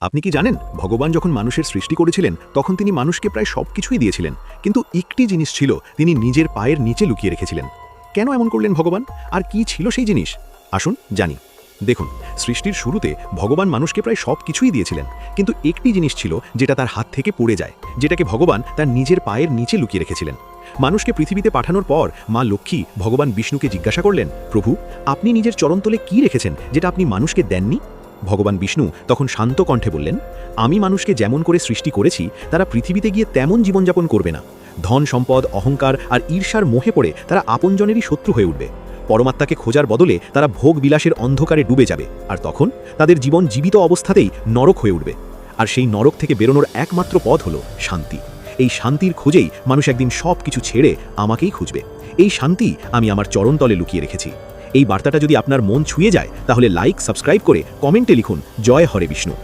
আপনি কি জানেন ভগবান যখন মানুষের সৃষ্টি করেছিলেন তখন তিনি মানুষকে প্রায় সবকিছুই দিয়েছিলেন, কিন্তু একটি জিনিস ছিল তিনি নিজের পায়ের নিচে লুকিয়ে রেখেছিলেন। কেন এমন করলেন ভগবান, আর কি ছিল সেই জিনিস? আসুন জানি। দেখুন, সৃষ্টির শুরুতে ভগবান মানুষকে প্রায় সব কিছুই দিয়েছিলেন, কিন্তু একটি জিনিস ছিল যেটা তার হাত থেকে পড়ে যায়, যেটাকে ভগবান তার নিজের পায়ের নিচে লুকিয়ে রেখেছিলেন। মানুষকে পৃথিবীতে পাঠানোর পর মা লক্ষ্মী ভগবান বিষ্ণুকে জিজ্ঞাসা করলেন, প্রভু, আপনি নিজের চরণতলে কি রেখেছেন যেটা আপনি মানুষকে দেননি? ভগবান বিষ্ণু তখন শান্ত কণ্ঠে বললেন, আমি মানুষকে যেমন করে সৃষ্টি করেছি তারা পৃথিবীতে গিয়ে তেমন জীবনযাপন করবে না। ধন সম্পদ, অহংকার আর ঈর্ষার মোহে পড়ে তারা আপনজনেরই শত্রু হয়ে উঠবে। পরমাত্মাকে খোঁজার বদলে তারা ভোগ বিলাসের অন্ধকারে ডুবে যাবে, আর তখন তাদের জীবন জীবিত অবস্থাতেই নরক হয়ে উঠবে। আর সেই নরক থেকে বেরোনোর একমাত্র পথ হলো শান্তি। এই শান্তির খোঁজেই মানুষ একদিন সব কিছু ছেড়ে আমাকেই খুঁজবে। এই শান্তি আমি আমার চরণতলে লুকিয়ে রেখেছি। এই বার্তাটা যদি আপনার মন ছুঁয়ে যায় তাহলে লাইক, সাবস্ক্রাইব করে কমেন্টে লিখুন, জয় হরে বিষ্ণু।